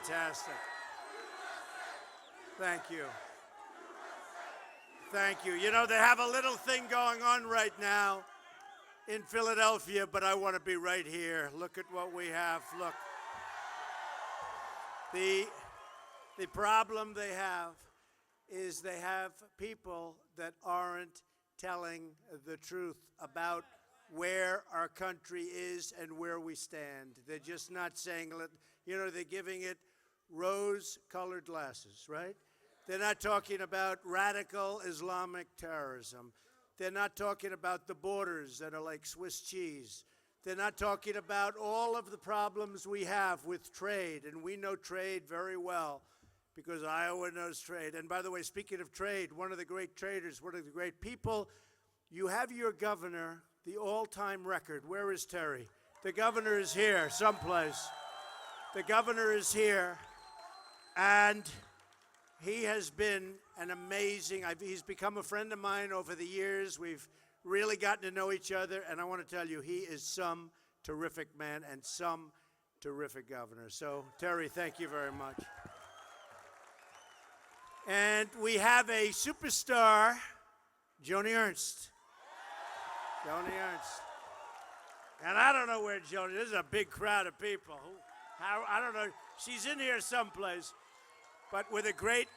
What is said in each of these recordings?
Fantastic. Thank you. Thank you. You know, they have a little thing going on right now in Philadelphia, but I want to be right here. Look at what we have. Look. The problem they have is they have people that aren't telling the truth about where our country is and where we stand. They're just not saying it. You know, they're giving it rose-colored glasses, right? They're not talking about radical Islamic terrorism. They're not talking about the borders that are like Swiss cheese. They're not talking about all of the problems we have with trade, and we know trade very well because Iowa knows trade. And by the way, speaking of trade, one of the great traders, one of the great people, you have your governor, the all-time record. Where is Terry? The governor is here someplace. The governor is here, and he has been an amazing, he's become a friend of mine over the years. We've really gotten to know each other, and I want to tell you, he is some terrific man and some terrific governor. So, Terry, thank you very much. And we have a superstar, Joni Ernst. Joni Ernst. And I don't know where Joni, this is a big crowd of people. I don't know, she's in here someplace, but with a great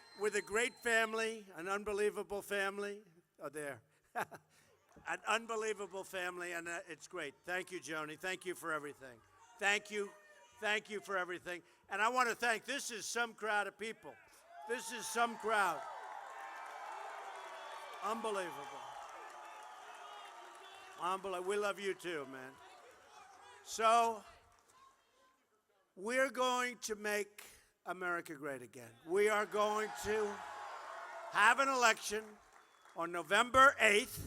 family, an unbelievable family. Oh, there. An unbelievable family, and it's great. Thank you, Joni. Thank you for everything. Thank you. Thank you for everything. And I want to thank, this is some crowd of people. This is some crowd. Unbelievable. Unbelievable. We love you too, man. So, we're going to make America great again. We are going to have an election on November 8th.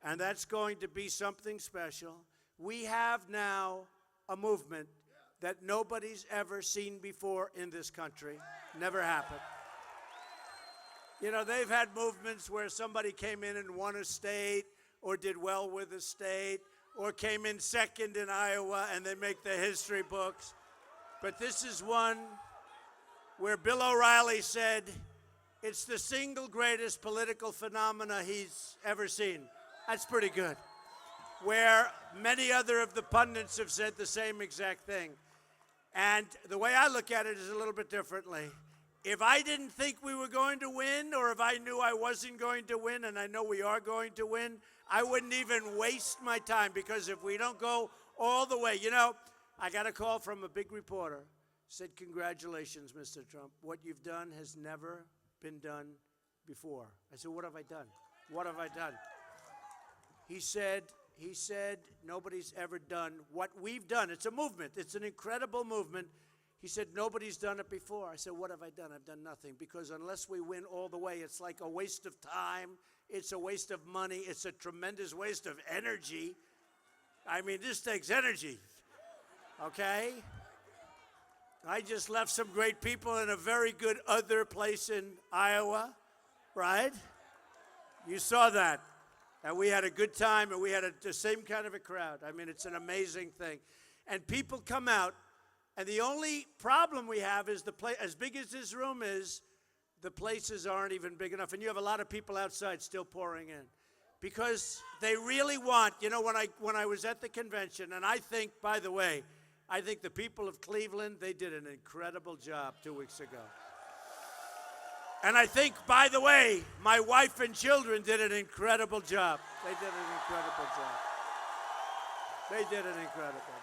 And that's going to be something special. We have now a movement that nobody's ever seen before in this country. Never happened. You know, they've had movements where somebody came in and won a state or did well with a state or came in second in Iowa and they make the history books. But this is one where Bill O'Reilly said it's the single greatest political phenomena he's ever seen. That's pretty good. Where many other of the pundits have said the same exact thing. And the way I look at it is a little bit differently. If I didn't think we were going to win, or if I knew I wasn't going to win, and I know we are going to win, I wouldn't even waste my time, because if we don't go all the way, you know, I got a call from a big reporter, said, congratulations, Mr. Trump. What you've done has never been done before. I said, what have I done? What have I done? He said, nobody's ever done what we've done. It's a movement. It's an incredible movement. He said, nobody's done it before. I said, what have I done? I've done nothing. Because unless we win all the way, it's like a waste of time. It's a waste of money. It's a tremendous waste of energy. I mean, this takes energy, okay? I just left some great people in a very good other place in Iowa, right? You saw that. And we had a good time, and we had the same kind of a crowd. I mean, it's an amazing thing. And people come out, and the only problem we have is the place, as big as this room is, the places aren't even big enough. And you have a lot of people outside still pouring in. Because they really want, you know, when I was at the convention, and I think, by the way, I think the people of Cleveland, they did an incredible job 2 weeks ago. And I think, by the way, my wife and children did an incredible job. They did an incredible job. They did an incredible job.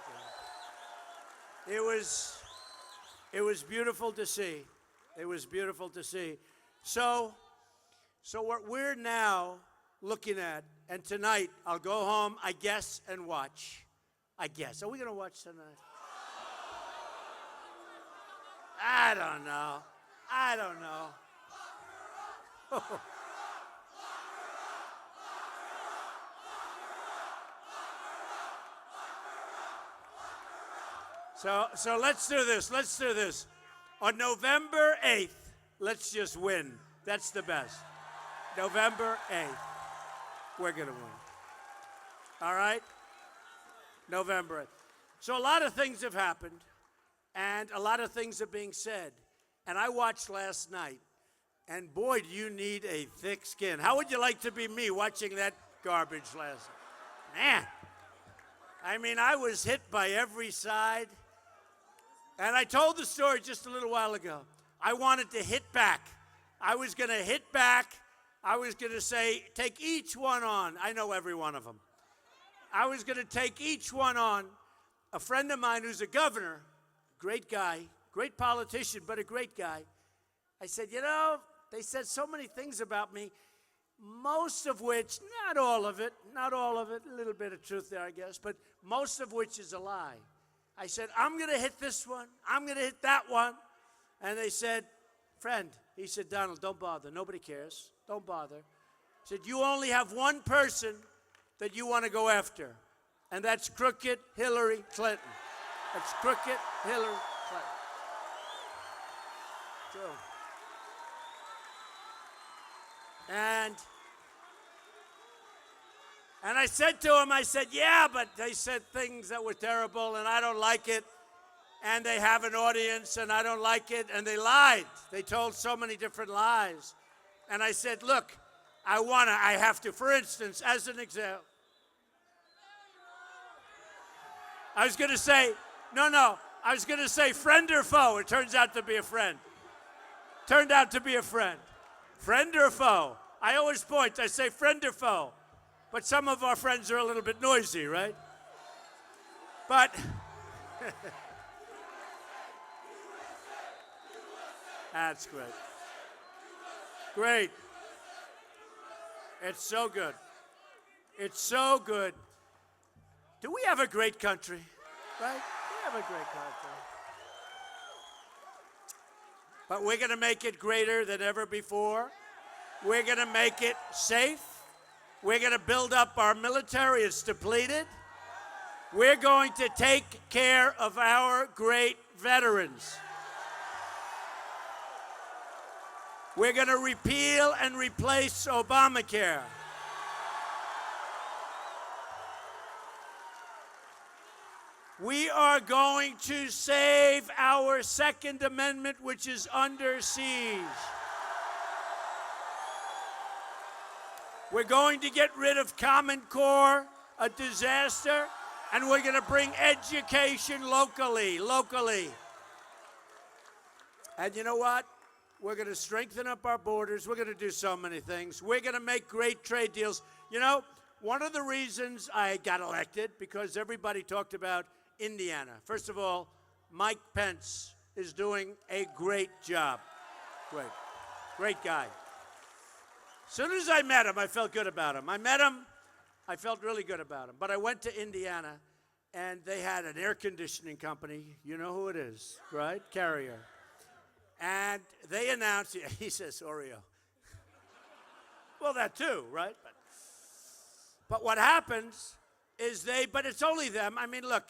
It was beautiful to see. It was beautiful to see. So what we're now looking at, and tonight I'll go home, I guess, and watch. I guess. Are we going to watch tonight? I don't know. I don't know. So let's do this. Let's do this. On November 8th, let's just win. That's the best. November 8th, we're going to win. All right? November 8th. So a lot of things have happened. and a lot of things are being said. And I watched last night, and boy, do you need a thick skin. How would you like to be me watching that garbage last night? Man, I mean, I was hit by every side. And I told the story just a little while ago. I wanted to hit back. I was going to hit back. I was going to say, take each one on. I know every one of them. I was going to take each one on. A friend of mine who's a governor, great guy, great politician, but a great guy. I said, you know, they said so many things about me, most of which, not all of it, a little bit of truth there, I guess, but most of which is a lie. I said, I'm going to hit this one. I'm going to hit that one. And they said, friend, he said, Donald, don't bother. Nobody cares. Don't bother. He said, you only have one person that you want to go after, and that's crooked Hillary Clinton. That's crooked Hillary Clinton. True. And I said to him, I said, yeah, but they said things that were terrible, and I don't like it. And they have an audience, and I don't like it. And they lied. They told so many different lies. And I said, look, I have to, for instance, as an example. I was going to say, I was going to say friend or foe. It turns out to be a friend. Turned out to be a friend. Friend or foe? I always point, I say friend or foe. But some of our friends are a little bit noisy, right? But that's great. Great. It's so good. It's so good. Do we have a great country? Right? We have a great country. But we're going to make it greater than ever before. We're going to make it safe. We're going to build up our military. It's depleted. We're going to take care of our great veterans. We're going to repeal and replace Obamacare. We are going to save our Second Amendment, which is under siege. We're going to get rid of Common Core, a disaster, and we're going to bring education locally. And you know what? We're going to strengthen up our borders. We're going to do so many things. We're going to make great trade deals. You know, one of the reasons I got elected, because everybody talked about Indiana. First of all, Mike Pence is doing a great job. Great guy. As soon as I met him, I felt good about him. I felt really good about him. But I went to Indiana, and they had an air conditioning company. You know who it is, right? Carrier. And they announced, he says Oreo. Well, that too, right? But what happens is but it's only them. I mean, look,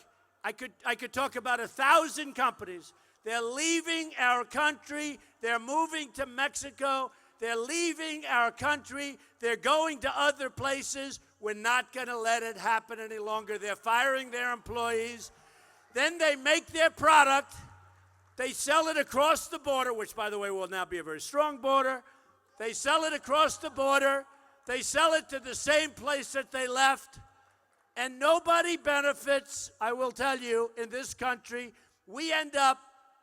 I could talk about 1,000 companies. They're leaving our country. They're moving to Mexico. They're leaving our country. They're going to other places. We're not going to let it happen any longer. They're firing their employees. Then they make their product. They sell it across the border, which, by the way, will now be a very strong border. They sell it across the border. They sell it to the same place that they left. And nobody benefits, I will tell you, in this country. We end up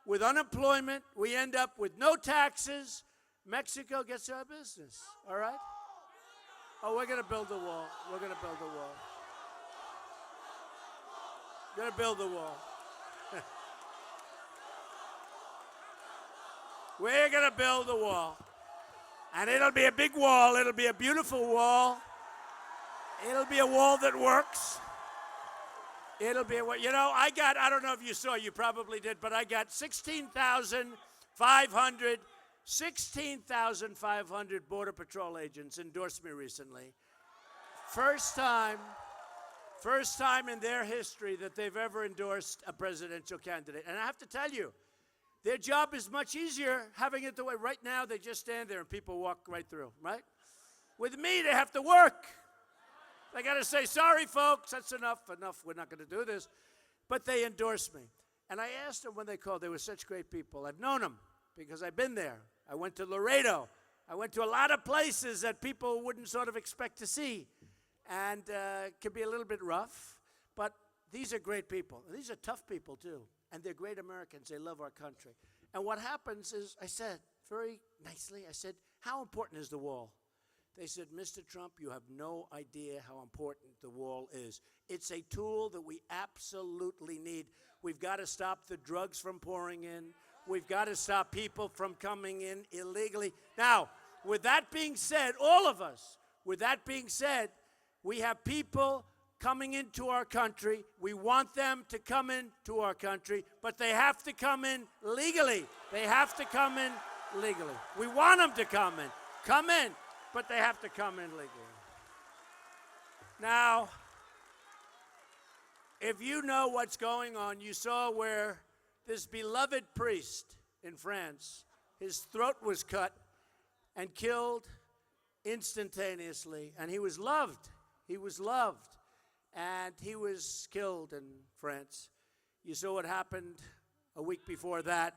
with unemployment. We end up with no taxes. Mexico gets our business, all right? Oh, we're going to build a wall. We're going to build a wall. We're going to build a wall. We're going to build a wall. And it'll be a big wall. It'll be a beautiful wall. It'll be a wall that works. It'll be, you know, I don't know if you saw, you probably did, but I got 16,500 Border Patrol agents endorsed me recently. First time in their history that they've ever endorsed a presidential candidate. And I have to tell you, their job is much easier having it the way. Right now, they just stand there and people walk right through, right? With me, they have to work. They got to say, sorry, folks, that's enough. We're not going to do this. But they endorse me. And I asked them when they called. They were such great people. I've known them because I've been there. I went to Laredo. I went to a lot of places that people wouldn't sort of expect to see. And it can be a little bit rough. But these are great people. These are tough people, too. And they're great Americans. They love our country. And what happens is, I said very nicely, I said, how important is the wall? They said, Mr. Trump, you have no idea how important the wall is. It's a tool that we absolutely need. We've got to stop the drugs from pouring in. We've got to stop people from coming in illegally. Now, with that being said, all of us, with that being said, we have people coming into our country. We want them to come into our country, but they have to come in legally. They have to come in legally. We want them to come in, but they have to come in legally. Now, if you know what's going on, you saw where this beloved priest in France, his throat was cut and killed instantaneously, and he was loved. He was loved, and he was killed in France. You saw what happened a week before that.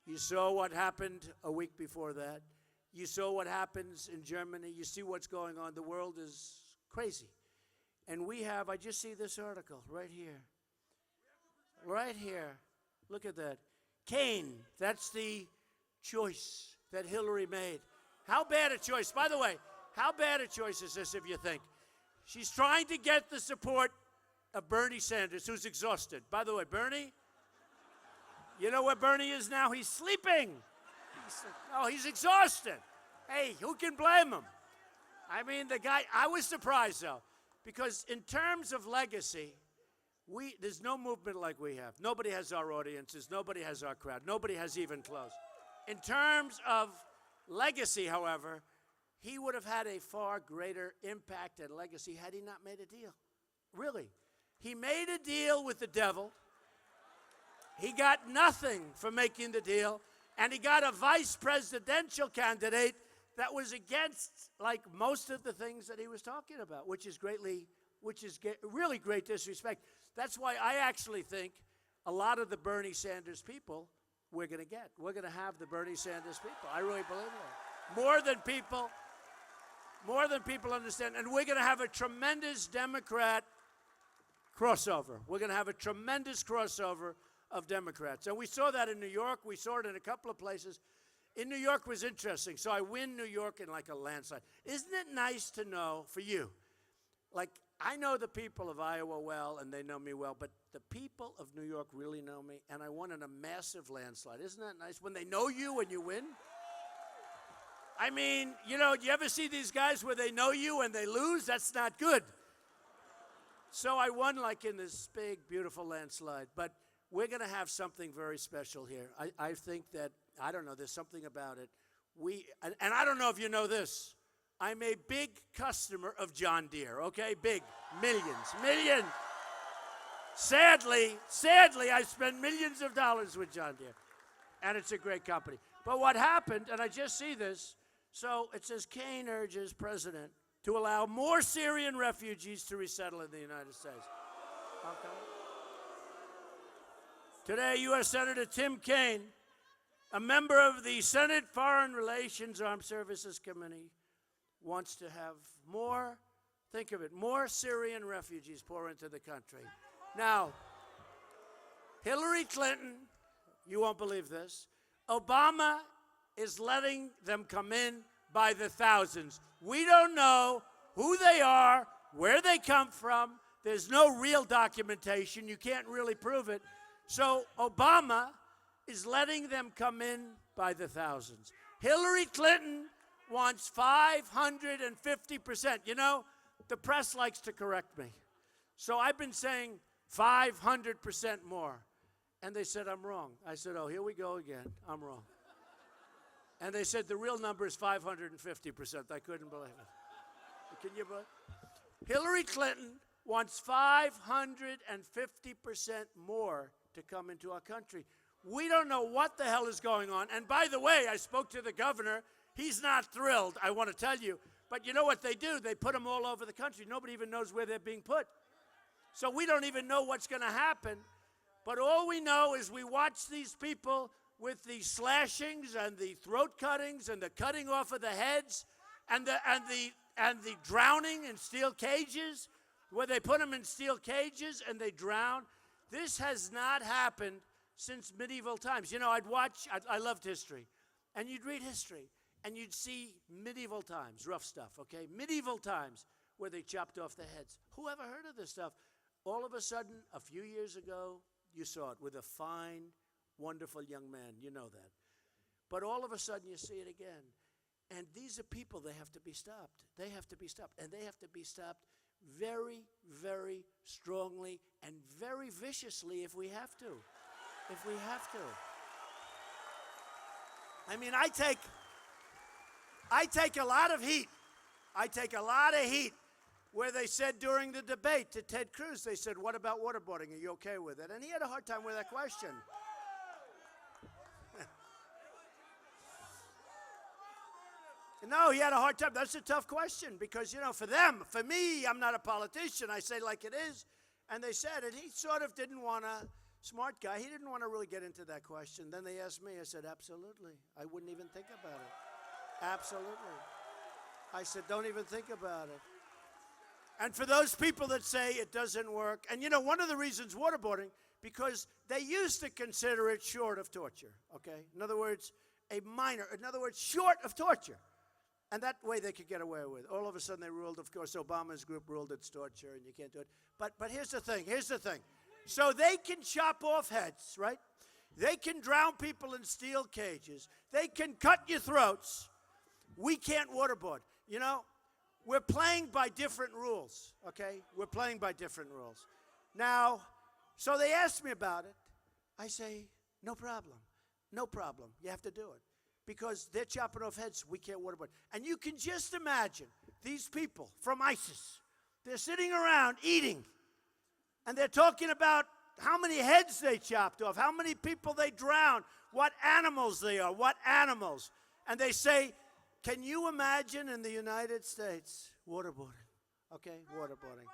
You saw what happened a week before that. You saw what happens in Germany. You see what's going on. The world is crazy. And we have, I just see this article right here. Right here. Look at that. Cain, that's the choice that Hillary made. How bad a choice. By the way, how bad a choice is this if you think? She's trying to get the support of Bernie Sanders, who's exhausted. By the way, Bernie, you know where Bernie is now? He's sleeping. He's exhausted. Hey, who can blame him? I mean, the guy, I was surprised, though, because in terms of legacy, there's no movement like we have. Nobody has our audiences. Nobody has our crowd. Nobody has even close. In terms of legacy, however, he would have had a far greater impact and legacy had he not made a deal. Really. He made a deal with the devil. He got nothing for making the deal. And he got a vice presidential candidate that was against, like, most of the things that he was talking about, which is really great disrespect. That's why I actually think a lot of the Bernie Sanders people we're going to get. We're going to have the Bernie Sanders people. I really believe that. More than people understand. And we're going to have a tremendous Democrat crossover. We're going to have a tremendous crossover of Democrats. And we saw that in New York. We saw it in a couple of places. In New York was interesting. So I win New York in like a landslide. Isn't it nice to know for you? Like, I know the people of Iowa well, and they know me well, but the people of New York really know me, and I won in a massive landslide. Isn't that nice? When they know you when you win? I mean, you know, you ever see these guys where they know you and they lose? That's not good. So I won like in this big, beautiful landslide. But we're going to have something very special here. I think that, I don't know, there's something about it. And I don't know if you know this. I'm a big customer of John Deere, okay? Big, millions. Sadly, I spend millions of dollars with John Deere, and it's a great company. But what happened, and I just see this, so it says, Cain urges president to allow more Syrian refugees to resettle in the United States. Okay. Today, U.S. Senator Tim Kaine, a member of the Senate Foreign Relations Armed Services Committee, wants to have more, think of it, more Syrian refugees pour into the country. Now, Hillary Clinton, you won't believe this, Obama is letting them come in by the thousands. We don't know who they are, where they come from. There's no real documentation. You can't really prove it. So Obama is letting them come in by the thousands. Hillary Clinton wants 550%. You know, the press likes to correct me. So I've been saying 500% more. And they said I'm wrong. I said, oh, here we go again. I'm wrong. And they said the real number is 550%. I couldn't believe it. Can you believe it? Hillary Clinton wants 550% more to come into our country. We don't know what the hell is going on. And by the way, I spoke to the governor. He's not thrilled, I want to tell you. But you know what they do? They put them all over the country. Nobody even knows where they're being put. So we don't even know what's going to happen. But all we know is we watch these people with the slashings and the throat cuttings and the cutting off of the heads and the drowning in steel cages, where they put them in steel cages and they drown. This has not happened since medieval times. You know, I loved history. And you'd read history, and you'd see medieval times, rough stuff, okay? Medieval times where they chopped off the heads. Who ever heard of this stuff? All of a sudden, a few years ago, you saw it with a fine, wonderful young man. You know that. But all of a sudden, you see it again. And these are people, they have to be stopped. They have to be stopped. And they have to be stopped very, very strongly and very viciously if we have to. If we have to. I mean, I take a lot of heat. I take a lot of heat where they said during the debate to Ted Cruz, they said, what about waterboarding? Are you okay with it? And he had a hard time with that question. No, he had a hard time. That's a tough question because, you know, for them, for me, I'm not a politician. I say like it is. And they said, and he sort of didn't want to, smart guy, he didn't want to really get into that question. Then they asked me, I said, absolutely. I wouldn't even think about it. Absolutely. I said, don't even think about it. And for those people that say it doesn't work, and you know, one of the reasons waterboarding, because they used to consider it short of torture, okay? In other words, short of torture. And that way they could get away with it. All of a sudden they ruled, of course, Obama's group ruled it's torture and you can't do it. But here's the thing. So they can chop off heads, right? They can drown people in steel cages. They can cut your throats. We can't waterboard. You know, we're playing by different rules, okay? We're playing by different rules. Now, so they asked me about it. I say, no problem. No problem. You have to do it. Because they're chopping off heads, we can't waterboard. And you can just imagine these people from ISIS. They're sitting around eating, and they're talking about how many heads they chopped off, how many people they drowned, what animals they are, what animals. And they say, can you imagine in the United States waterboarding? Okay, waterboarding.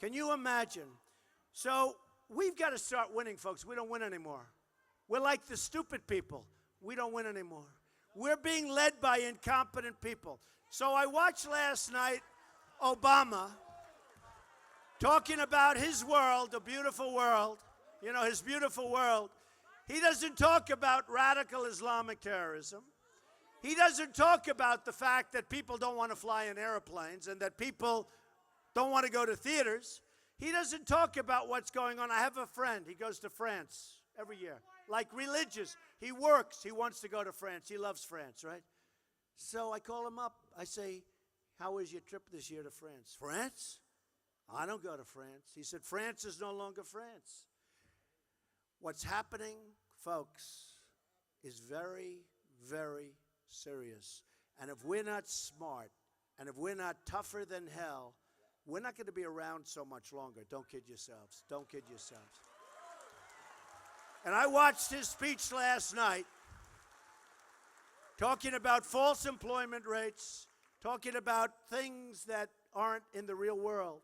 Can you imagine? So we've got to start winning, folks. We don't win anymore. We're like the stupid people. We don't win anymore. We're being led by incompetent people. So I watched last night Obama talking about his world, a beautiful world, you know, his beautiful world. He doesn't talk about radical Islamic terrorism. He doesn't talk about the fact that people don't want to fly in airplanes and that people don't want to go to theaters. He doesn't talk about what's going on. I have a friend. He goes to France every year. Like religious. He works. He wants to go to France. He loves France, right? So I call him up. I say, how was your trip this year to France? France? I don't go to France. He said, France is no longer France. What's happening, folks, is very, very serious. And if we're not smart, and if we're not tougher than hell, we're not going to be around so much longer. Don't kid yourselves. Don't kid yourselves. And I watched his speech last night talking about false employment rates, talking about things that aren't in the real world,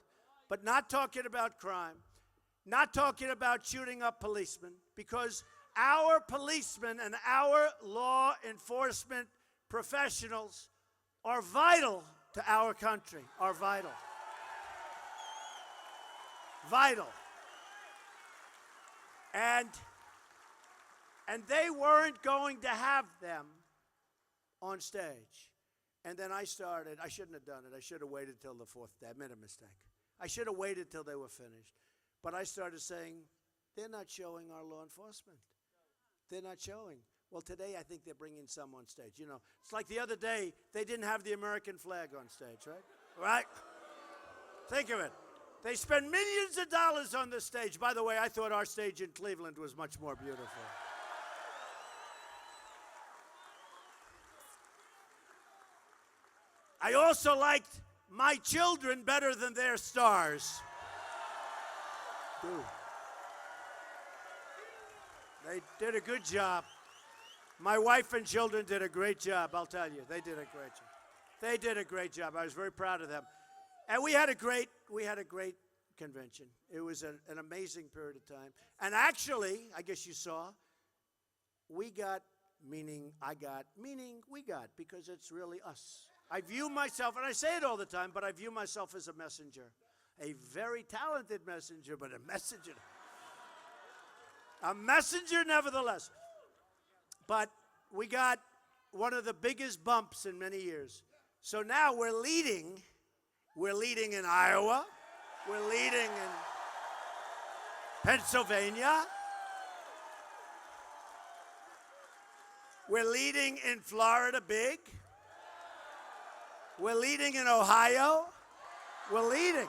but not talking about crime, not talking about shooting up policemen, because our policemen and our law enforcement professionals are vital to our country, are vital. Vital. And they weren't going to have them on stage. And then I started. I shouldn't have done it. I should have waited till the fourth day. I made a mistake. I should have waited till they were finished. But I started saying, they're not showing our law enforcement. They're not showing. Well, today I think they're bringing some on stage. You know, it's like the other day, they didn't have the American flag on stage, right? Right? Think of it. They spend millions of dollars on this stage. By the way, I thought our stage in Cleveland was much more beautiful. I also liked my children better than their stars. Dude. They did a good job. My wife and children did a great job, I'll tell you. They did a great job. They did a great job. I was very proud of them. And we had a great convention. It was an amazing period of time. And actually, I guess you saw, we got, meaning I got, meaning we got, because it's really us. I view myself, and I say it all the time, but I view myself as a messenger. A very talented messenger, but a messenger. A messenger nevertheless. But we got one of the biggest bumps in many years. So now we're leading. We're leading in Iowa. We're leading in Pennsylvania. We're leading in Florida big. We're leading in Ohio. We're leading.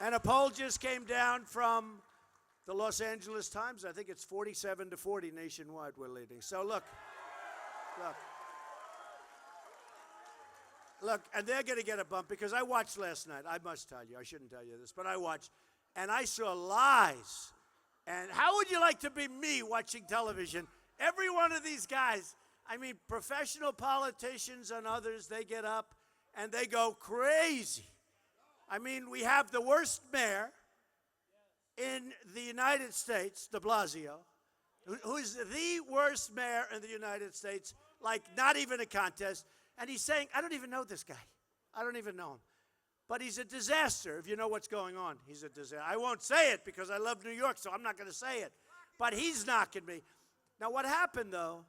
And a poll just came down from the Los Angeles Times. I think it's 47-40 nationwide we're leading. So look. Look, and they're going to get a bump because I watched last night. I must tell you, I shouldn't tell you this, but I watched, and I saw lies. And how would you like to be me watching television? Every one of these guys, I mean, professional politicians and others, they get up and they go crazy. I mean, we have the worst mayor in the United States, de Blasio, who's the worst mayor in the United States, like not even a contest. And he's saying, I don't even know this guy. I don't even know him. But he's a disaster, if you know what's going on. He's a disaster. I won't say it because I love New York, so I'm not going to say it. But he's knocking me. Now, what happened, though,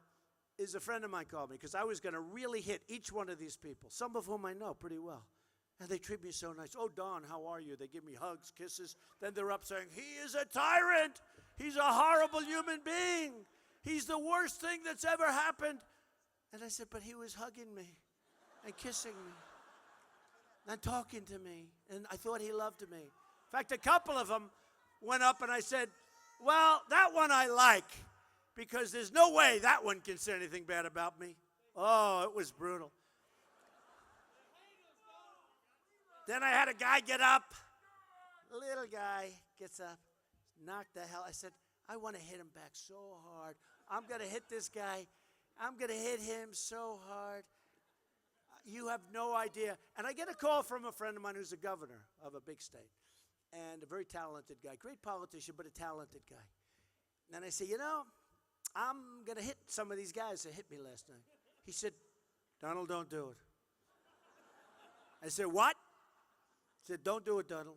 is a friend of mine called me because I was going to really hit each one of these people, some of whom I know pretty well. And they treat me so nice. Oh, Don, how are you? They give me hugs, kisses. Then they're up saying, he is a tyrant. He's a horrible human being. He's the worst thing that's ever happened. And I said, but he was hugging me and kissing me and talking to me. And I thought he loved me. In fact, a couple of them went up and I said, well, that one I like because there's no way that one can say anything bad about me. Oh, it was brutal. Then I had a guy get up. A little guy gets up, knocked the hell. I said, I want to hit him back so hard. I'm going to hit this guy. I'm going to hit him so hard. You have no idea. And I get a call from a friend of mine who's a governor of a big state and a very talented guy, great politician, but a talented guy. And I say, you know, I'm going to hit some of these guys that hit me last night. He said, Donald, don't do it. I said, what? He said, don't do it, Donald.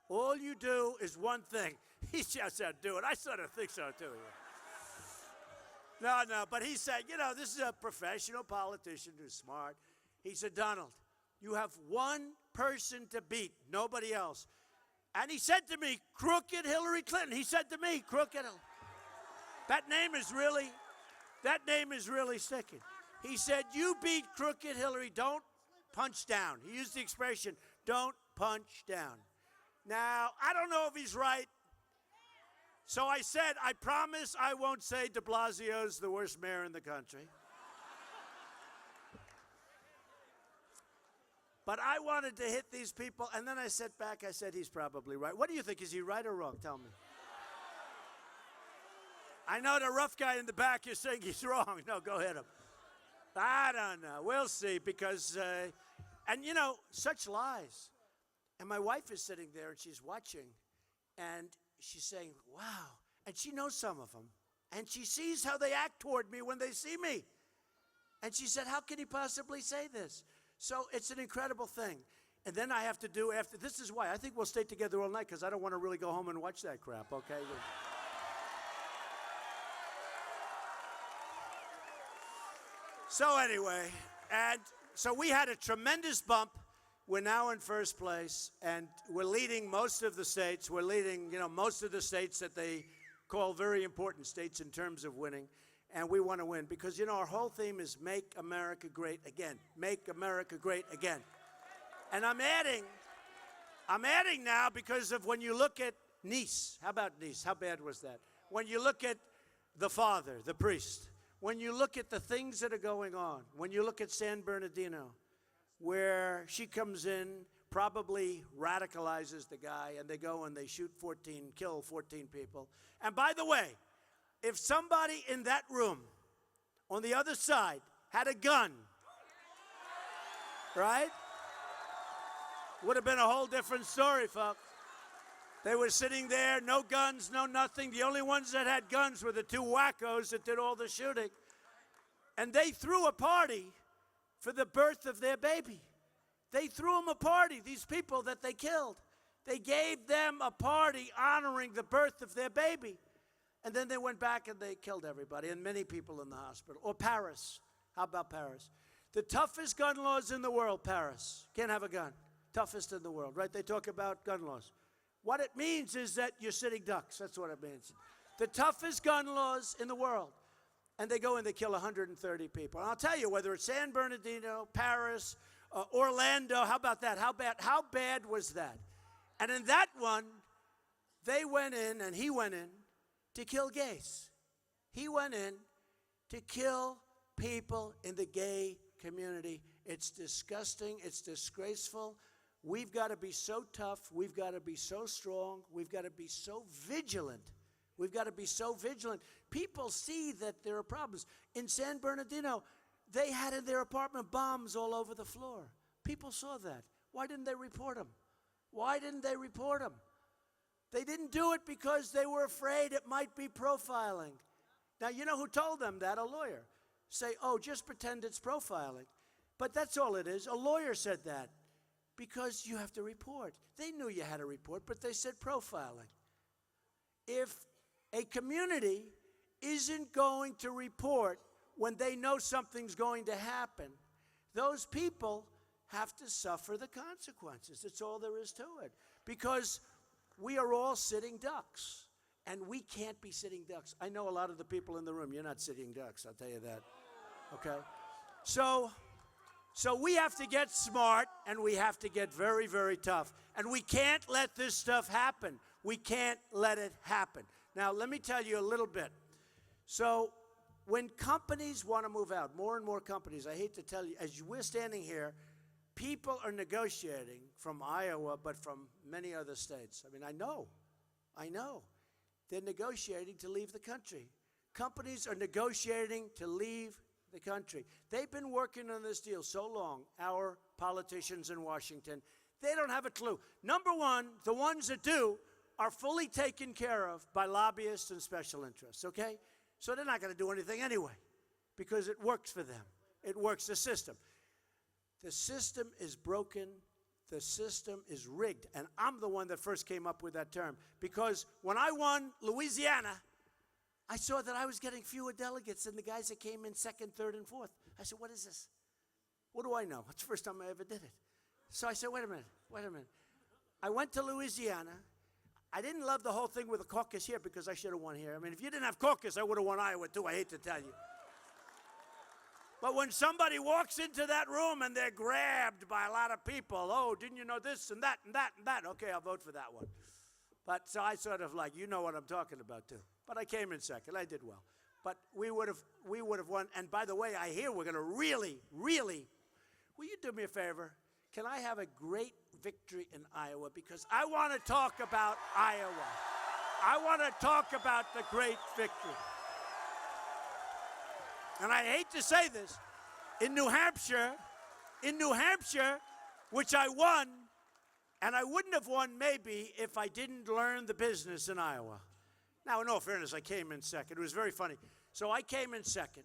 All you do is one thing. He just said, do it. I sort of think so, too. Yeah. No, but he said, you know, this is a professional politician who's smart. He said, Donald, you have one person to beat, nobody else. And he said to me, crooked Hillary Clinton. He said to me, crooked Hillary. That name is really sticking. He said, you beat crooked Hillary, don't punch down. He used the expression, don't punch down. Now, I don't know if he's right. So I said, I promise I won't say de Blasio's the worst mayor in the country. But I wanted to hit these people, and then I sat back, I said, he's probably right. What do you think? Is he right or wrong? Tell me. I know the rough guy in the back is saying he's wrong. No, go hit him. I don't know. We'll see, because, and you know, such lies. And my wife is sitting there, and she's watching, and she's saying, wow. And she knows some of them. And she sees how they act toward me when they see me. And she said, how can he possibly say this? So it's an incredible thing. And then I have to do after, this is why. I think we'll stay together all night because I don't want to really go home and watch that crap, okay? So anyway, and so we had a tremendous bump. We're now in first place, and we're leading most of the states. We're leading, you know, most of the states that they call very important states in terms of winning. And we want to win because, you know, our whole theme is Make America Great Again. Make America Great Again. And I'm adding now because of when you look at Nice. How about Nice? How bad was that? When you look at the father, the priest, when you look at the things that are going on, when you look at San Bernardino, where she comes in, probably radicalizes the guy, and they go and they kill 14 people. And by the way, if somebody in that room on the other side had a gun, right? Would have been a whole different story, folks. They were sitting there, no guns, no nothing. The only ones that had guns were the two wackos that did all the shooting. And they threw a party for the birth of their baby. They threw them a party, these people that they killed. They gave them a party honoring the birth of their baby. And then they went back and they killed everybody and many people in the hospital. Or Paris. How about Paris? The toughest gun laws in the world, Paris. Can't have a gun. Toughest in the world, right? They talk about gun laws. What it means is that you're sitting ducks. That's what it means. The toughest gun laws in the world. And they go and they kill 130 people. And I'll tell you, whether it's San Bernardino, Paris, Orlando, how about that? How bad was that? And in that one, they went in, and he went in to kill gays. He went in to kill people in the gay community. It's disgusting. It's disgraceful. We've got to be so tough. We've got to be so strong. We've got to be so vigilant. We've got to be so vigilant. People see that there are problems. In San Bernardino, they had in their apartment bombs all over the floor. People saw that. Why didn't they report them? Why didn't they report them? They didn't do it because they were afraid it might be profiling. Now, you know who told them that? A lawyer. Say, oh, just pretend it's profiling. But that's all it is. A lawyer said that because you have to report. They knew you had to report, but they said profiling. If a community isn't going to report when they know something's going to happen, those people have to suffer the consequences. That's all there is to it. Because we are all sitting ducks, and we can't be sitting ducks. I know a lot of the people in the room, you're not sitting ducks, I'll tell you that. Okay? So we have to get smart, and we have to get very, very tough. And we can't let this stuff happen. We can't let it happen. Now, let me tell you a little bit. So when companies want to move out, more and more companies, I hate to tell you, as we're standing here, people are negotiating from Iowa, but from many other states. I mean, I know. They're negotiating to leave the country. Companies are negotiating to leave the country. They've been working on this deal so long, our politicians in Washington, they don't have a clue. Number one, the ones that do are fully taken care of by lobbyists and special interests, okay? So they're not going to do anything anyway because it works for them. It works, the system. The system is broken. The system is rigged. And I'm the one that first came up with that term because when I won Louisiana, I saw that I was getting fewer delegates than the guys that came in second, third, and fourth. I said, what is this? What do I know? It's the first time I ever did it. So I said, wait a minute. I went to Louisiana. I didn't love the whole thing with the caucus here because I should have won here. I mean, if you didn't have caucus, I would have won Iowa too. I hate to tell you. But when somebody walks into that room and they're grabbed by a lot of people, oh, didn't you know this and that and that and that? Okay, I'll vote for that one. But so I sort of like, you know what I'm talking about too. But I came in second. I did well. But we would have won. And by the way, I hear we're going to really, will you do me a favor? Can I have a great victory in Iowa? Because I want to talk about Iowa. I want to talk about the great victory. And I hate to say this, in New Hampshire, which I won, and I wouldn't have won maybe if I didn't learn the business in Iowa. Now, in all fairness, I came in second. It was very funny. So I came in second.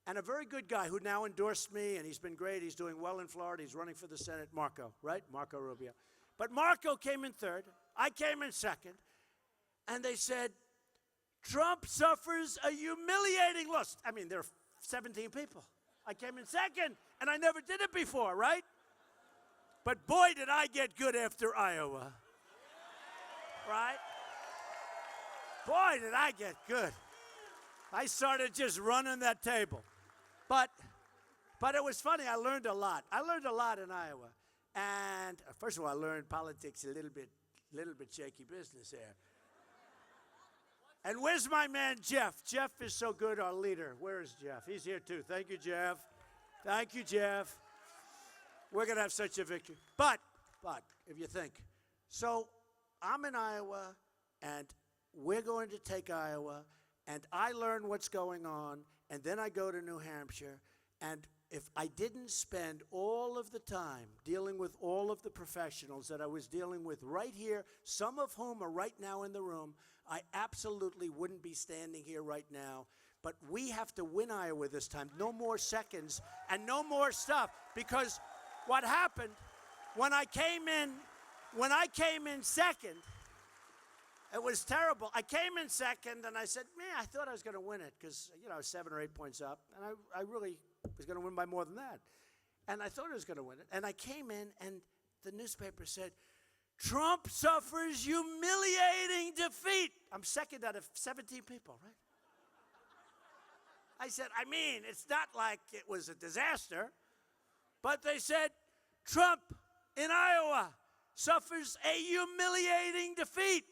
And a very good guy who now endorsed me, and he's been great. He's doing well in Florida. He's running for the Senate, Marco, right? Marco Rubio. But Marco came in third. I came in second. And they said, Trump suffers a humiliating loss. I mean, there are 17 people. I came in second, and I never did it before, right? But boy, did I get good after Iowa. Right? Boy, did I get good. I started just running that table. But it was funny. I learned a lot. I learned a lot in Iowa. And first of all, I learned politics a little bit shaky business there. And where's my man, Jeff? Jeff is so good, our leader. Where is Jeff? He's here, too. Thank you, Jeff. Thank you, Jeff. We're going to have such a victory. But, if you think. So, I'm in Iowa, and we're going to take Iowa, and I learn what's going on, and then I go to New Hampshire, and if I didn't spend all of the time dealing with all of the professionals that I was dealing with right here, some of whom are right now in the room, I absolutely wouldn't be standing here right now. But we have to win Iowa this time. No more seconds and no more stuff. Because what happened when I came in second, it was terrible. I came in second, and I said, man, I thought I was going to win it because, you know, I was 7 or 8 points up, and I really was going to win by more than that. And I thought I was going to win it. And I came in, and the newspaper said, Trump suffers humiliating defeat. I'm second out of 17 people, right? I said, I mean, it's not like it was a disaster, but they said, Trump in Iowa suffers a humiliating defeat.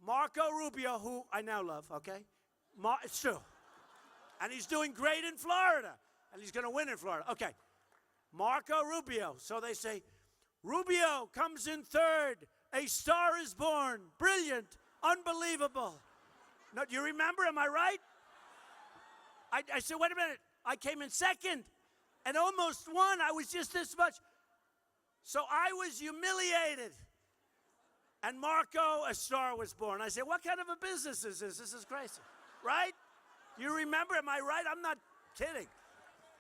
Marco Rubio, who I now love, okay? It's true. And he's doing great in Florida. And he's going to win in Florida. Okay. Marco Rubio. So they say, Rubio comes in third. A star is born. Brilliant. Unbelievable. No, do you remember? Am I right? I said, wait a minute. I came in second and almost won. I was just this much. So I was humiliated. And Marco, a star was born. I said, what kind of a business is this? This is crazy, right? You remember, am I right? I'm not kidding.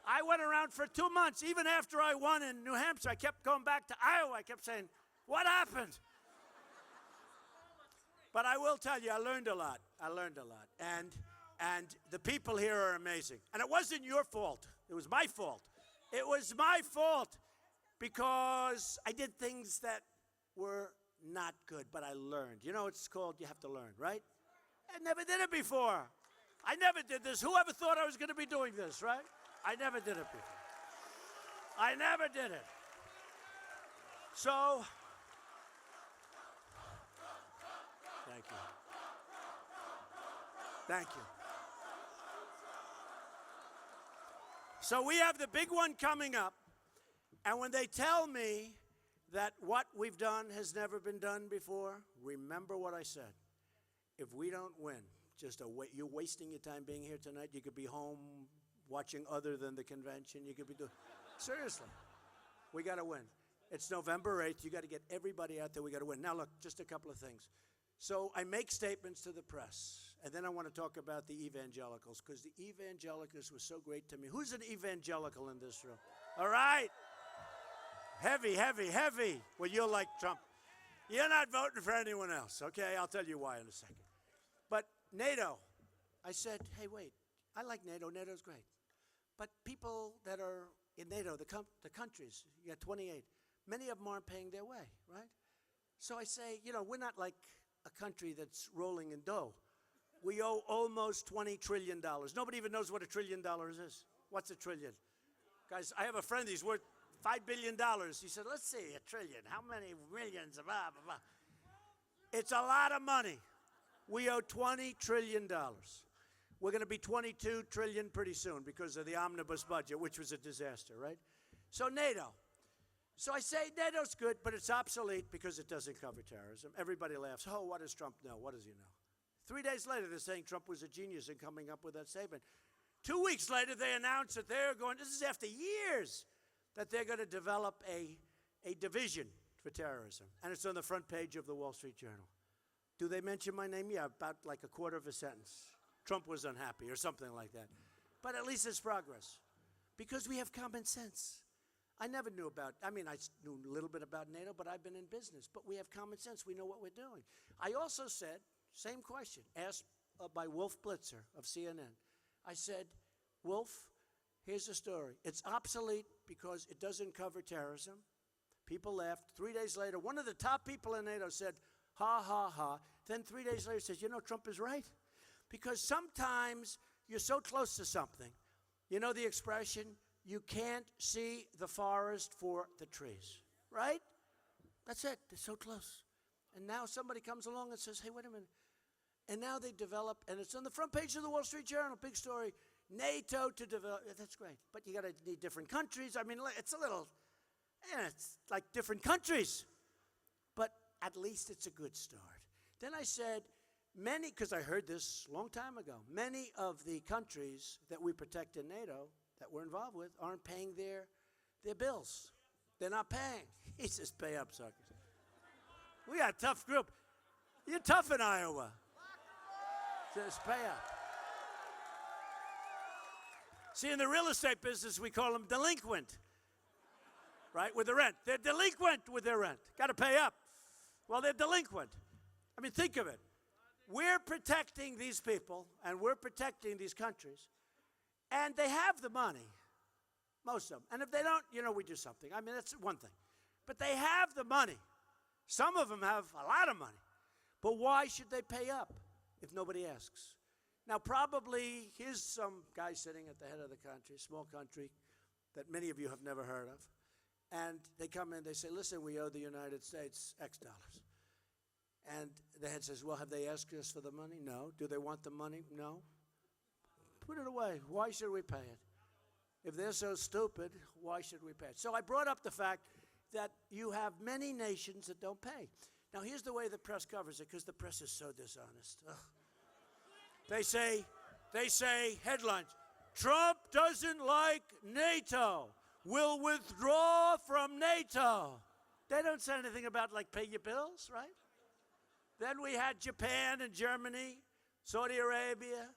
I went around for 2 months. Even after I won in New Hampshire, I kept going back to Iowa. I kept saying, what happened? But I will tell you, I learned a lot. I learned a lot. And the people here are amazing. And it wasn't your fault. It was my fault. It was my fault because I did things that were not good, but I learned. You know, it's called you have to learn, right? I never did it before. I never did this. Whoever thought I was going to be doing this, right? I never did it before. I never did it. So, thank you. Thank you. So we have the big one coming up, and when they tell me that what we've done has never been done before, remember what I said. If we don't win, you're wasting your time being here tonight. You could be home watching other than the convention. You could be doing, seriously, we got to win. It's November 8th. You got to get everybody out there. We got to win. Now, look, just a couple of things. So I make statements to the press, and then I want to talk about the evangelicals, because the evangelicals were so great to me. Who's an evangelical in this room? All right. Heavy, heavy, heavy. Well, you're like Trump. You're not voting for anyone else, okay? I'll tell you why in a second. But NATO, I said, hey, wait, I like NATO. NATO's great. But people that are in NATO, the countries, you got 28, many of them aren't paying their way, right? So I say, you know, we're not like a country that's rolling in dough. We owe almost $20 trillion. Nobody even knows what $1 trillion is. What's $1 trillion? Guys, I have a friend, he's worth $5 billion. He said, let's see, $1 trillion. How many millions? Blah, blah, blah. It's a lot of money. We owe $20 trillion. We're going to be $22 trillion pretty soon because of the omnibus budget, which was a disaster, right? So NATO. So I say NATO's good, but it's obsolete because it doesn't cover terrorism. Everybody laughs. Oh, what does Trump know? What does he know? 3 days later, they're saying Trump was a genius in coming up with that statement. 2 weeks later, they announced that they're going, this is after years, that they're going to develop a division for terrorism. And it's on the front page of the Wall Street Journal. Do they mention my name? Yeah, about like a quarter of a sentence. Trump was unhappy or something like that. But at least it's progress because we have common sense. I never knew about, I mean, I knew a little bit about NATO, but I've been in business. But we have common sense. We know what we're doing. I also said, same question, asked by Wolf Blitzer of CNN. I said, Wolf, here's the story. It's obsolete because it doesn't cover terrorism. People laughed. 3 days later, one of the top people in NATO said, ha, ha, ha. Then 3 days later says, you know, Trump is right. Because sometimes you're so close to something. You know the expression, you can't see the forest for the trees, right? That's it. They're so close. And now somebody comes along and says, hey, wait a minute. And now they develop, and it's on the front page of the Wall Street Journal, big story, NATO to develop. That's great. But you got to need different countries. I mean, it's a little, it's like different countries. But at least it's a good start. Then I said, many, because I heard this a long time ago, many of the countries that we protect in NATO that we're involved with aren't paying their bills. They're not paying. He says, pay up, suckers. We got a tough group. You're tough in Iowa. Says, pay up. See, in the real estate business, we call them delinquent, right, with the rent. They're delinquent with their rent. Got to pay up. Well, they're delinquent. I mean, think of it. We're protecting these people, and we're protecting these countries, and they have the money, most of them. And if they don't, we do something. I mean, that's one thing. But they have the money. Some of them have a lot of money. But why should they pay up if nobody asks? Now, probably, here's some guy sitting at the head of the country, small country that many of you have never heard of. And they come in, they say, listen, we owe the United States X dollars. And the head says, well, have they asked us for the money? No. Do they want the money? No. Put it away. Why should we pay it? If they're so stupid, why should we pay it? So I brought up the fact that you have many nations that don't pay. Now, here's the way the press covers it, because the press is so dishonest. Ugh. They say, headlines, Trump doesn't like NATO, will withdraw from NATO. They don't say anything about, like, pay your bills, right? Then we had Japan and Germany, Saudi Arabia,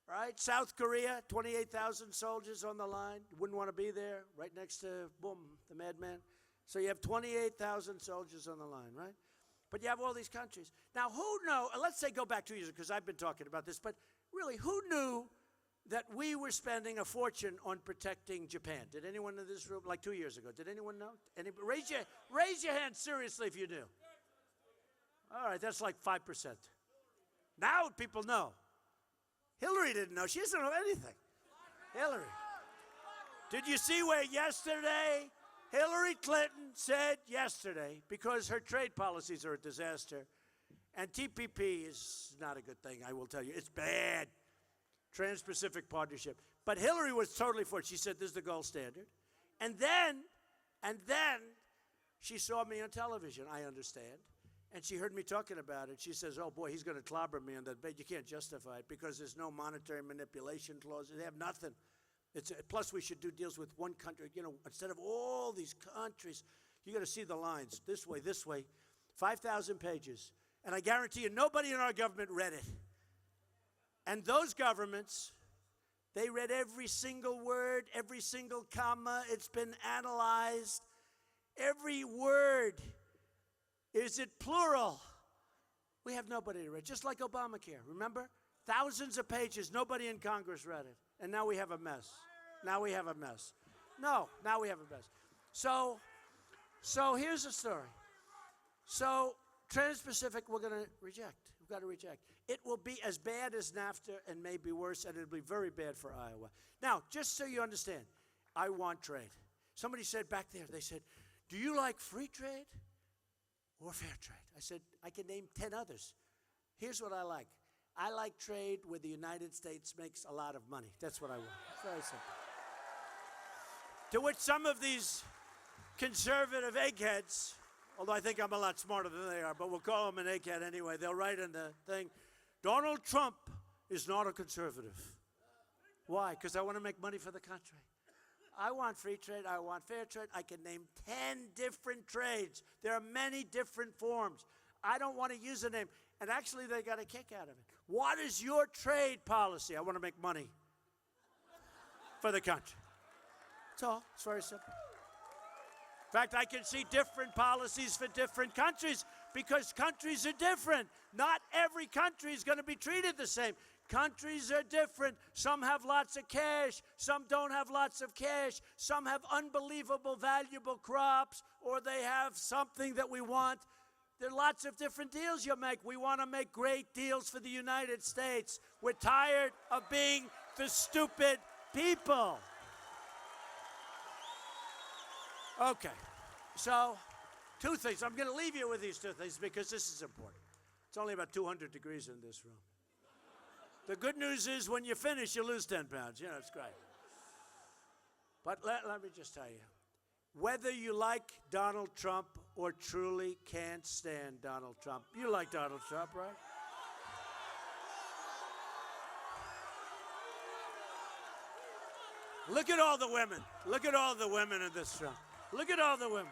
right? South Korea, 28,000 soldiers on the line. Wouldn't want to be there, right next to, boom, the madman. So you have 28,000 soldiers on the line, right? But you have all these countries. Now, let's say go back 2 years, because I've been talking about this, but really, who knew that we were spending a fortune on protecting Japan? Did anyone in this room, like 2 years ago, did anyone know? Raise your hand seriously if you knew. All right, that's like 5%. Now people know. Hillary didn't know. She doesn't know anything. Hillary. Did you see where yesterday Hillary Clinton said yesterday, because her trade policies are a disaster, and TPP is not a good thing, I will tell you. It's bad. Trans-Pacific Partnership. But Hillary was totally for it. She said this is the gold standard. And then she saw me on television, I understand. And she heard me talking about it. She says, oh, boy, he's going to clobber me on that. But you can't justify it because there's no monetary manipulation clause. They have nothing. Plus, we should do deals with one country. Instead of all these countries, you got to see the lines. This way. 5,000 pages. And I guarantee you, nobody in our government read it. And those governments, they read every single word, every single comma. It's been analyzed. Every word. Is it plural? We have nobody to read. Just like Obamacare, remember? Thousands of pages, nobody in Congress read it. And now we have a mess. Now we have a mess. Now we have a mess. So here's the story. So Trans-Pacific, we're going to reject. We've got to reject. It will be as bad as NAFTA and maybe worse, and it'll be very bad for Iowa. Now, just so you understand, I want trade. Somebody said back there, they said, do you like free trade or fair trade? I said, I can name 10 others. Here's what I like. I like trade where the United States makes a lot of money. That's what I want. It's very simple. To which some of these conservative eggheads, although I think I'm a lot smarter than they are, but we'll call them an egghead anyway, they'll write in the thing, Donald Trump is not a conservative. Why? Because I want to make money for the country. I want free trade. I want fair trade. I can name 10 different trades. There are many different forms. I don't want to use a name. And actually, they got a kick out of it. What is your trade policy? I want to make money for the country. That's all. It's very simple. In fact, I can see different policies for different countries because countries are different. Not every country is going to be treated the same. Countries are different. Some have lots of cash. Some don't have lots of cash. Some have unbelievable, valuable crops, or they have something that we want. There are lots of different deals you'll make. We want to make great deals for the United States. We're tired of being the stupid people. Okay, so 2 things. I'm going to leave you with these 2 things because this is important. It's only about 200 degrees in this room. The good news is when you finish, you lose 10 pounds. It's great. But let me just tell you, whether you like Donald Trump or truly can't stand Donald Trump, you like Donald Trump, right? Look at all the women. Look at all the women in this room. Look at all the women.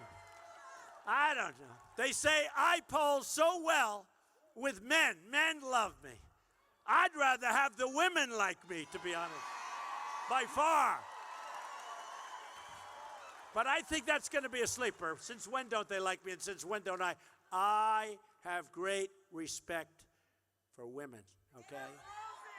I don't know. They say I poll so well with men. Men love me. I'd rather have the women like me, to be honest, by far. But I think that's going to be a sleeper. Since when don't they like me, and since when don't I? I have great respect for women, okay?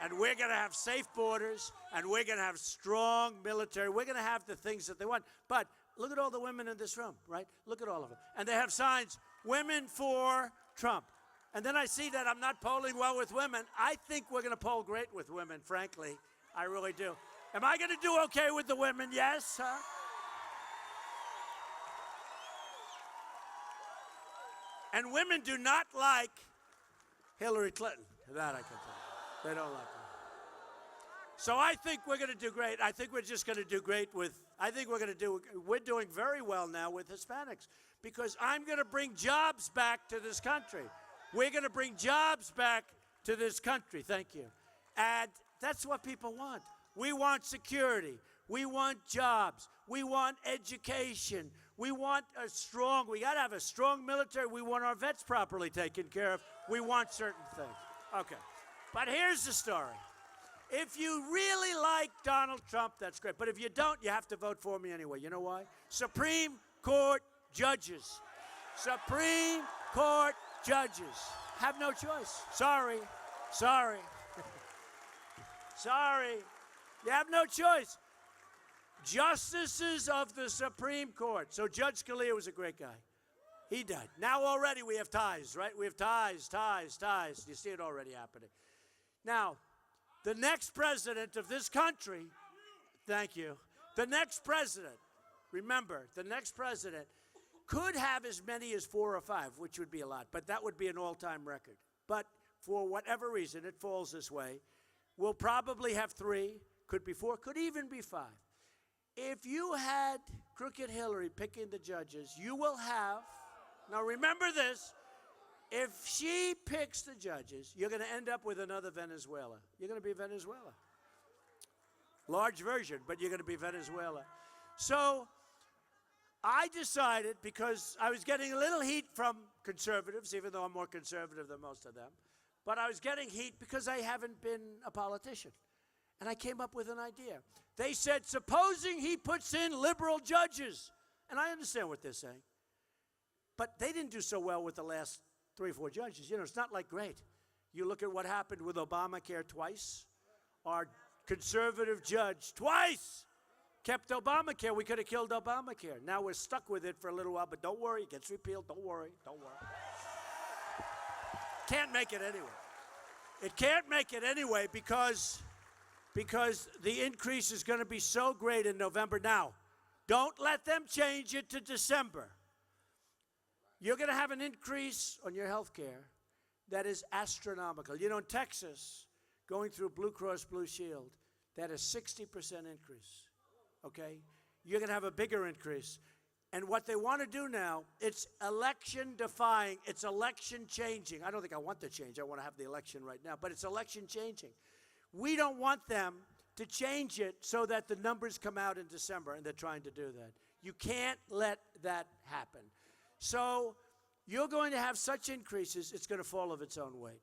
And we're going to have safe borders, and we're going to have strong military. We're going to have the things that they want. But look at all the women in this room, right? Look at all of them. And they have signs, women for Trump. And then I see that I'm not polling well with women. I think we're going to poll great with women, frankly. I really do. Am I going to do okay with the women? Yes, huh? And women do not like Hillary Clinton. That I can tell you. They don't like her. So I think we're going to do great. I think we're just going to do great with, we're doing very well now with Hispanics, because I'm going to bring jobs back to this country. We're going to bring jobs back to this country. Thank you. And that's what people want. We want security. We want jobs. We want education. We want we got to have a strong military. We want our vets properly taken care of. We want certain things. Okay. But here's the story. If you really like Donald Trump, that's great. But if you don't, you have to vote for me anyway. You know why? Supreme Court judges. Supreme Court judges have no choice. Sorry. Sorry. Sorry. You have no choice. Justices of the Supreme Court. So Judge Scalia was a great guy. He died. Now already we have ties, right? We have ties. You see it already happening. Now, the next president of this country, thank you, the next president, remember, the next president could have as many as 4 or 5, which would be a lot, but that would be an all-time record. But for whatever reason, it falls this way. We'll probably have 3, could be 4, could even be 5. If you had Crooked Hillary picking the judges, you will have, now remember this, if she picks the judges, you're going to end up with another Venezuela. You're going to be Venezuela. Large version, but you're going to be Venezuela. So I decided, because I was getting a little heat from conservatives, even though I'm more conservative than most of them, but I was getting heat because I haven't been a politician. And I came up with an idea. They said, supposing he puts in liberal judges. And I understand what they're saying. But they didn't do so well with the last 3 or 4 judges. You know, it's not like great. You look at what happened with Obamacare twice. Our conservative judge twice kept Obamacare. We could have killed Obamacare. Now we're stuck with it for a little while, but don't worry, it gets repealed. Don't worry. Can't make it anyway. It can't make it anyway because the increase is going to be so great in November. Now, don't let them change it to December. You're going to have an increase on your health care that is astronomical. You know, in Texas, going through Blue Cross Blue Shield, that is 60% increase, okay? You're going to have a bigger increase. And what they want to do now, it's election defying, it's election changing. I don't think I want to change. I want to have the election right now, but it's election changing. We don't want them to change it so that the numbers come out in December, and they're trying to do that. You can't let that happen. So you're going to have such increases, it's going to fall of its own weight.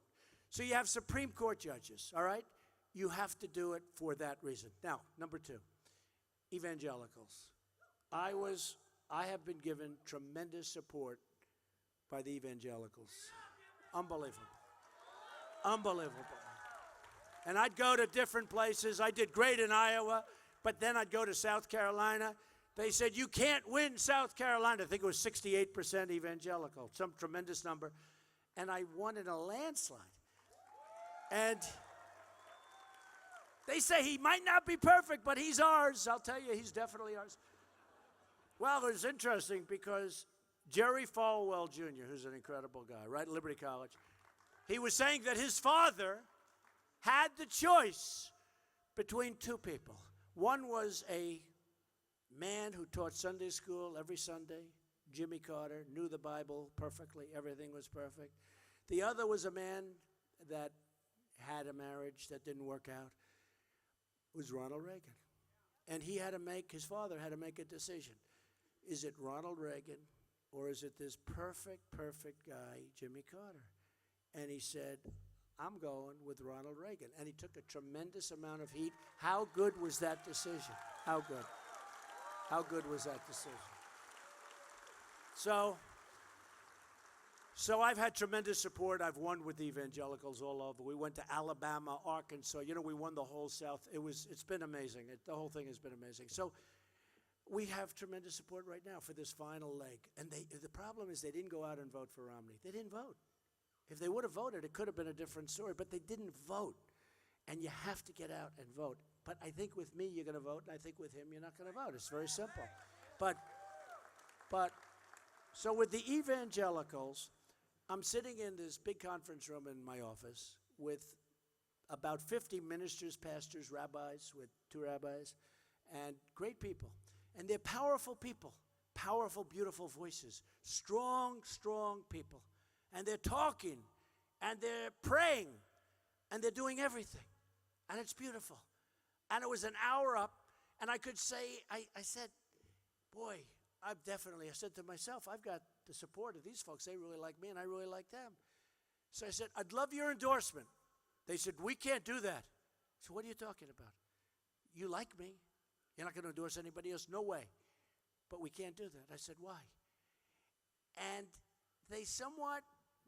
So you have Supreme Court judges, all right? You have to do it for that reason. Now, number 2, evangelicals. I have been given tremendous support by the evangelicals. Unbelievable. Unbelievable. And I'd go to different places. I did great in Iowa, but then I'd go to South Carolina. They said, you can't win South Carolina. I think it was 68% evangelical, some tremendous number. And I won in a landslide. And they say he might not be perfect, but he's ours. I'll tell you, he's definitely ours. Well, it was interesting because Jerry Falwell Jr., who's an incredible guy, right, at Liberty College, he was saying that his father had the choice between 2 people. One was a man who taught Sunday school every Sunday, Jimmy Carter, knew the Bible perfectly, everything was perfect. The other was a man that had a marriage that didn't work out. It was Ronald Reagan. And his father had to make a decision. Is it Ronald Reagan or is it this perfect guy, Jimmy Carter? And he said, I'm going with Ronald Reagan. And he took a tremendous amount of heat. How good was that decision? How good? How good was that decision? So I've had tremendous support. I've won with the evangelicals all over. We went to Alabama, Arkansas. We won the whole South. It's been amazing. The whole thing has been amazing. So we have tremendous support right now for this final leg. And the problem is they didn't go out and vote for Romney. They didn't vote. If they would have voted, it could have been a different story. But they didn't vote. And you have to get out and vote. But I think with me, you're going to vote. And I think with him, you're not going to vote. It's very simple. So with the evangelicals, I'm sitting in this big conference room in my office with about 50 ministers, pastors, rabbis, with 2 rabbis, and great people. And they're powerful people, powerful, beautiful voices, strong people. And they're talking, and they're praying, and they're doing everything. And it's beautiful. And it was an hour up, and I could say, I said, boy, I said to myself, I've got the support of these folks. They really like me, and I really like them. So I said, I'd love your endorsement. They said, we can't do that. So what are you talking about? You like me. You're not going to endorse anybody else? No way. But we can't do that. I said, why? And they somewhat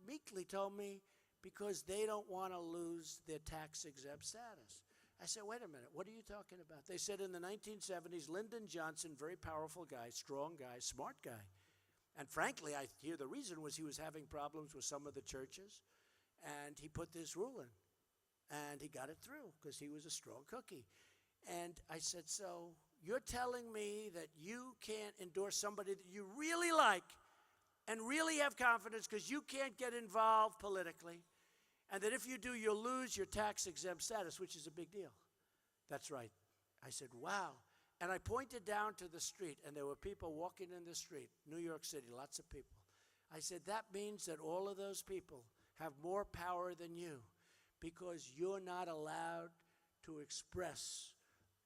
meekly told me because they don't want to lose their tax-exempt status. I said, wait a minute, what are you talking about? They said in the 1970s, Lyndon Johnson, very powerful guy, strong guy, smart guy. And frankly, I hear the reason was he was having problems with some of the churches, and he put this rule in. And he got it through because he was a strong cookie. And I said, so you're telling me that you can't endorse somebody that you really like and really have confidence because you can't get involved politically, and that if you do, you'll lose your tax-exempt status, which is a big deal. That's right. I said, wow. And I pointed down to the street, and there were people walking in the street, New York City, lots of people. I said, that means that all of those people have more power than you because you're not allowed to express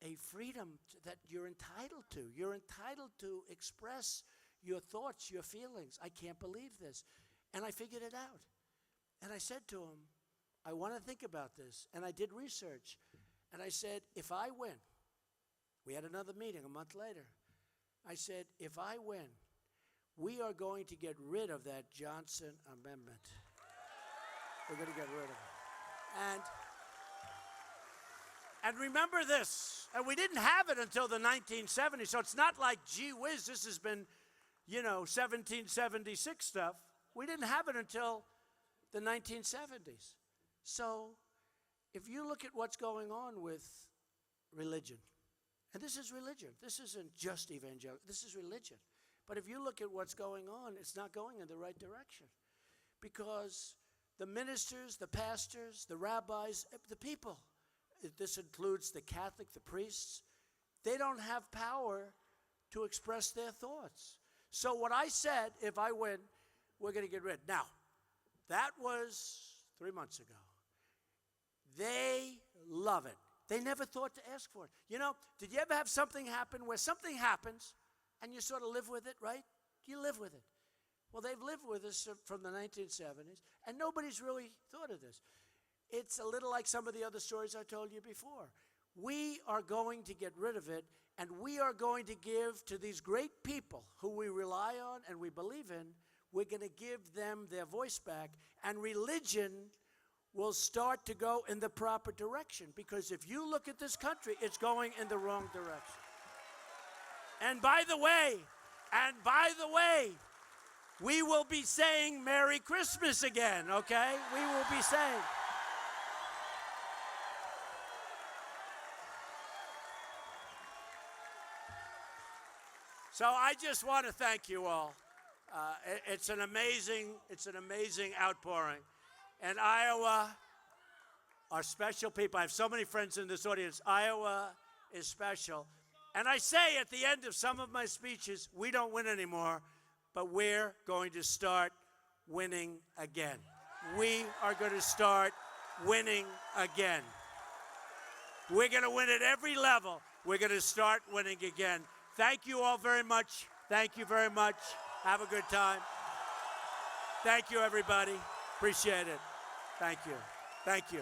a freedom that you're entitled to. You're entitled to express your thoughts, your feelings. I can't believe this. And I figured it out. And I said to him, I want to think about this. And I did research. And I said, if I win, we had another meeting a month later. I said, if I win, we are going to get rid of that Johnson Amendment. We're going to get rid of it. And remember this, and we didn't have it until the 1970s, so it's not like, gee whiz, this has been, 1776 stuff. We didn't have it until the 1970s. So if you look at what's going on with religion, and this is religion. This isn't just evangelical. This is religion. But if you look at what's going on, it's not going in the right direction. Because the ministers, the pastors, the rabbis, the people, this includes the Catholic, the priests, they don't have power to express their thoughts. So what I said, if I win, we're going to get rid. Now, that was 3 months ago. They love it. They never thought to ask for it. Did you ever have something happen where something happens and you sort of live with it, right? You live with it. Well, they've lived with us from the 1970s, and nobody's really thought of this. It's a little like some of the other stories I told you before. We are going to get rid of it, and we are going to give to these great people who we rely on and we believe in, we're going to give them their voice back, and religion will start to go in the proper direction. Because if you look at this country, it's going in the wrong direction. And by the way, we will be saying Merry Christmas again, okay? We will be saying. So I just want to thank you all. It's an amazing outpouring. And Iowa are special people. I have so many friends in this audience. Iowa is special. And I say at the end of some of my speeches, we don't win anymore, but we're going to start winning again. We are going to start winning again. We're going to win at every level. we're going to start winning again. Thank you all very much. Thank you very much. Have a good time. Thank you, everybody. Appreciate it. Thank you. Thank you.